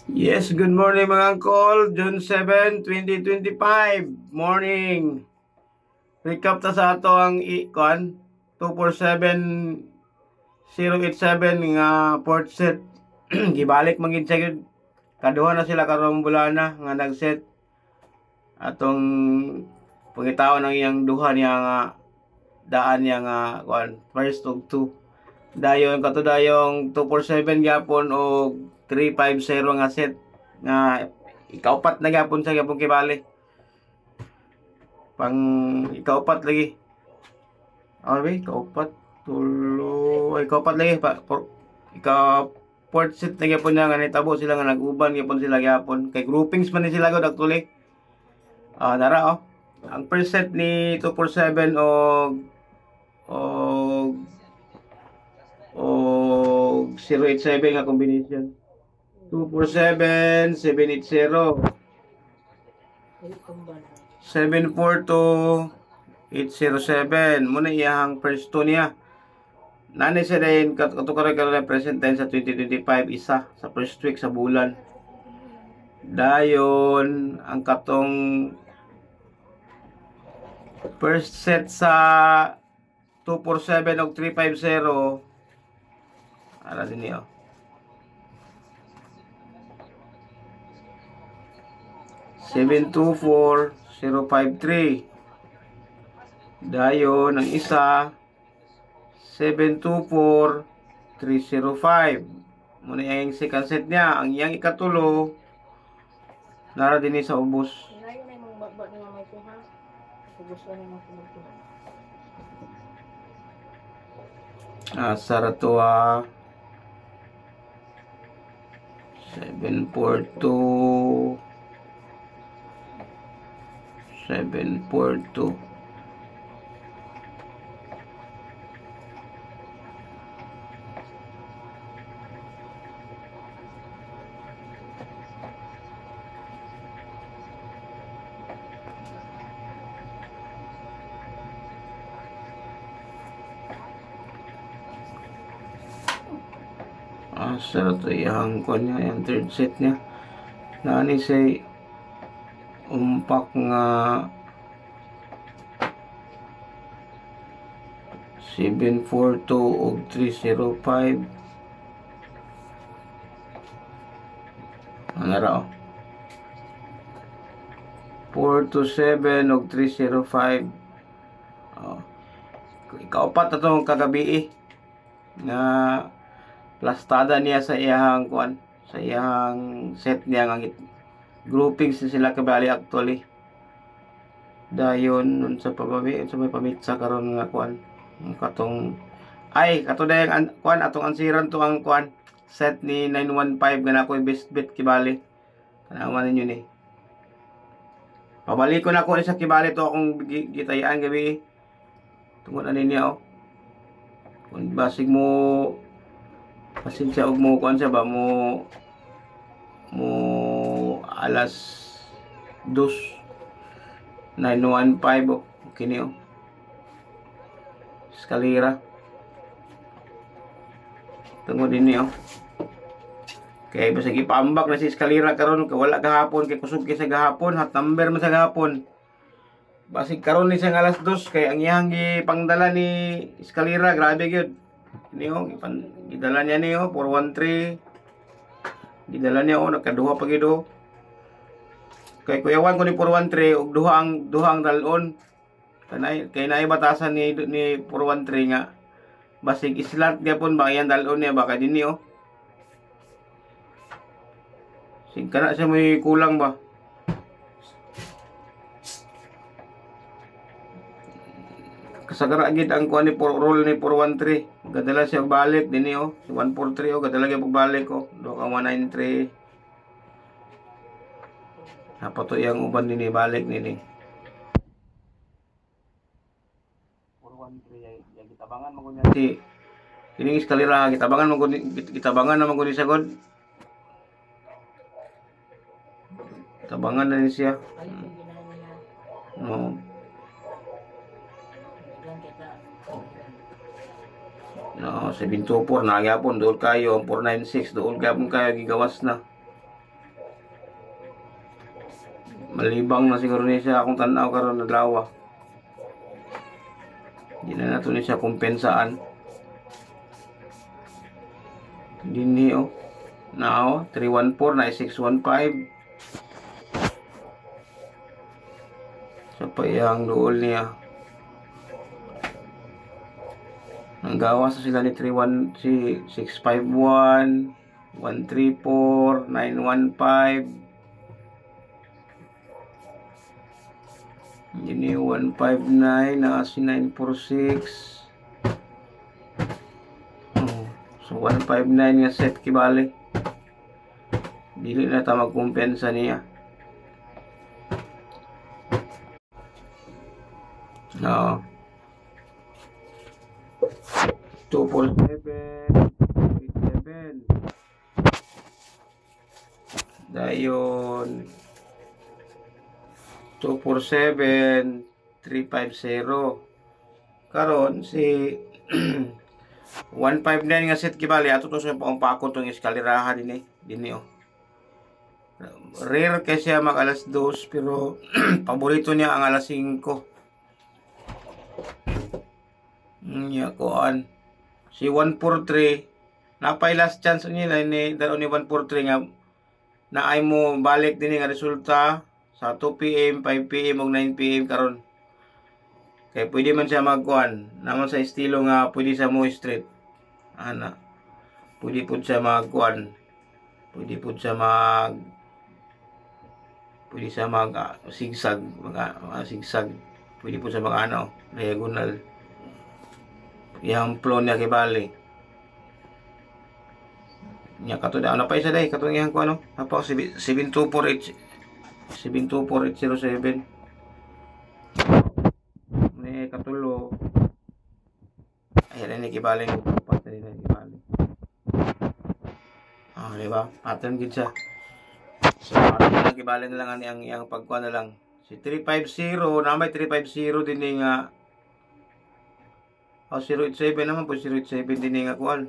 Yes, good morning mga uncle. June 7, 2025. Morning. Recap ta sa ato ang ikon 247087 nga port set. Gibalik magin sa gyud. Kaduha na sila karong bulana nga nag-set atong pangitaon ng iyang duha niya nga daan niya nga kuan first of two. Dayon kato dayong 247 gyapon o 350 nga set nga ikaupat na gyapon sa gyapon kibali. Pang ikaupat lagi. Okay, ikaupat tulo ay ikaupat lagi pa ika port set na gyapon nga nitabo sila nga nag-uban gyapon sila gyapon kay groupings man ni sila gud actually. Nara ang first set ni 247 o 087 nga combination. 247 780 742 807 muna iyang first two niya. Nanay siya din katukar ka present time sa 2025 isa sa first week sa bulan. Dayon ang katong first set sa 247 o 350 ara din niyo. 724053 dayon ang isa 724305 muna yung second set niya. Ang iyang ikatulo nara din sa ubos. Saratua 742 742 sarap to yung kwan niya, yung third set niya. Nani say umpak nga 742 o 305 anara 427 o 305 ikaupat na itong kagabi na plastada niya sa iyang kuan sa iyang set niya nga groupings sila kabali actually. Dayon nun sa pababi sa may pamitsa karon nga kuan katong ay kato dayang kuan atong ansiran to ang kuan set ni 915 nga nakoy best bet kibali. Tanawan ninyo ni. Pabalik ko na ko sa kibali to akong gitayaan gabi. Tungod ani niya kung basig mo pasensya og mo kuan sa ba mo alas 2 915 kini eskalera tungod dinhi kay basta gipambak na si eskalera karon kay wala gahapon kay kusog kay sa gahapon hot number man sa gahapon basig karon ni sa alas 2 kay ang iyang gipangdala ni eskalera grabe gyud ini gidala niya ni 413 gidala niya nagkaduha pa gido kay kuyawan ko ni 413 og duha ang dalon kay naay batasan ni 413 nga basig islat gyapon ba yan dalon niya baka dinhi sig kana siya may kulang ba kasagara gid ang kuan ni roll ni 413 gadala siya balik dinhi si 143 gadala gyud pagbalik do ka 193 napato yang uban nini balik nini 413 ya gitabangan mo kunya si kining eskalera gitabangan mo gitabangan naman kun sagod tabangan na ni siya no. No, 724 na gyapon dool kayo, 496 dool gyapon kayo gigawas na. malibang na siguro ni siya akong tanaw karon na lawa. Hindi na nato ni siya kumpensaan. Dinhi oh. Now, 314 na 615. Sa payang duol niya. Nanggawas sila ni 31 si 651, 134, 915. Ini 159 na si 946. So 159 nga set kibali. Dili na ta magkumpensa niya. No. 247 87. Dayon 247 350. Karon si 159 nga set kibali ato to sa pangpako tong eskalerahan dinhi oh. Rare kasi siya mag alas 2 pero paborito niya ang alas 5. Nya kuan si 143 napay last chance niya ni daw ni 143 nga naay mo balik dinhi nga resulta sa 2 PM, 5 PM ug 9 PM karon. Kay pwede man siya magkuan naman sa estilo nga pwede sa mo street. Ana. Pwede pud siya magkuan. Pwede siya mag sigsag, sigsag. Pwede pud siya mag diagonal. Yang flow niya kibali. Nya kato da na pa isa dai katong iyang kuan apa 7248 724-807 ni katulo ayan ni kibaling pattern ni kibaling diba pattern gid siya so pattern na kibaling na lang ang iyang pagkuha na lang si 350 na may 350 din nga 087 naman po 087 din nga kuan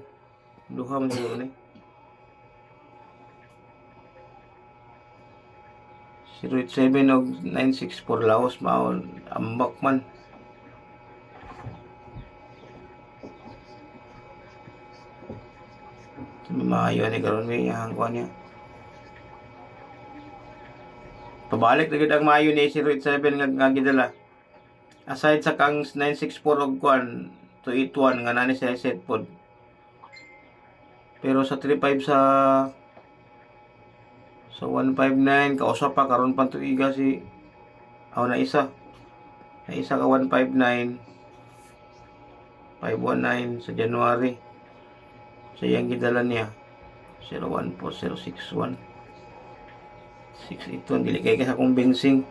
duha man siguro ni 087 o 964 Laos mao ambak man. Maayo ni karon mi ang kuan niya. Pabalik na gid ang maayo ni 087 nga gidala. Aside sa kang 964 og kuan 281 nga nani sa set pod. Pero sa 35 sa 159 kausap pa karon pa tuiga si na isa ka 159 519 sa January sa iyang gidala niya 014061 681 dili kay sa convincing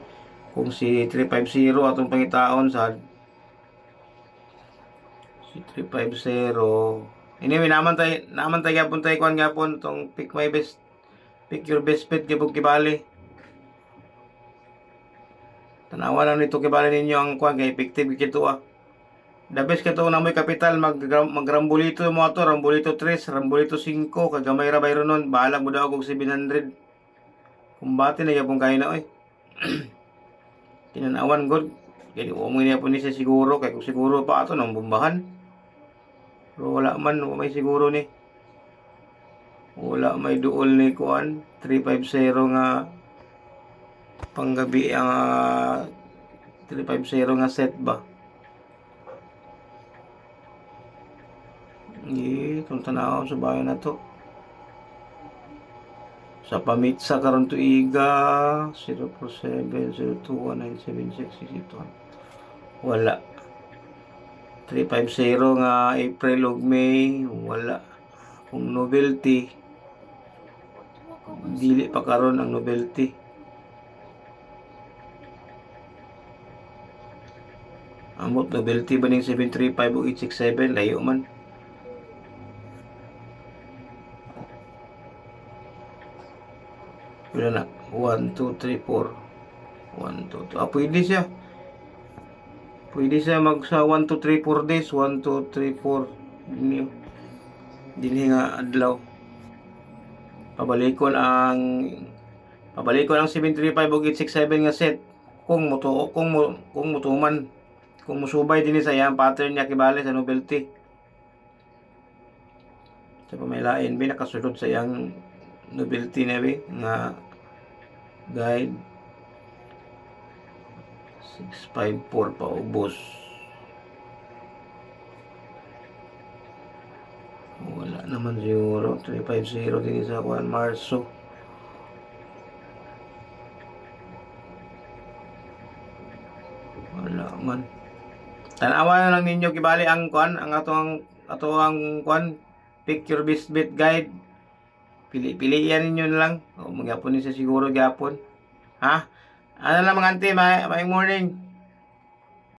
kung si 350 atong pangitaon sa si 350 anyway naman tayo gapon tayo kuan gapon tong pick your best bet gibog kibali. Tanawa lang nito kibali ninyo ang kuan kay effective kito The best kato na mo'y kapital magrambulito mo ato, rambulito 3, rambulito 5, kagamay ra bayro nun, bahala mo daw kung 700. Kumbati na yapong kain na oy. Tinanawan god. Kaya umuwi niya po ni siya siguro, kaya kung siguro pa ato nang bumbahan. Pero wala man, may siguro ni. Wala may duol ni kuan 350 nga panggabi ang 350 nga set ba. Itong tanaw sa bayan na to. Sa pamitsa karon tuiga 04702197661 wala. 350 nga April ug May wala. Kung novelty dili pa karon ang novelty. Amot novelty ba ning 735 o 867 layo man. Wala na 1 2 3 4 1 2 2 pwede siya. Pwede siya mag sa 1 2 3 4 days 1 2 3 4 dinhi nga adlaw. Pabalikon ang Pabalik ko ng 735 o 867 nga set. Kung mutuman. Kung musubay din sa iyang pattern niya kibali sa novelty. Sa pamailain, nakasulod sa iyang novelty na nga guide 654 pa ubos. Wala naman siguro. 350 din sa 1 Marso. Wala man. Tanawa na lang ninyo kibali ang kuan, ang atong kuan, pick your best bet guide. Pili-pilian ninyo na lang. O magyapon ni sa siguro gyapon. Ha? Ano lang mga ante, may morning.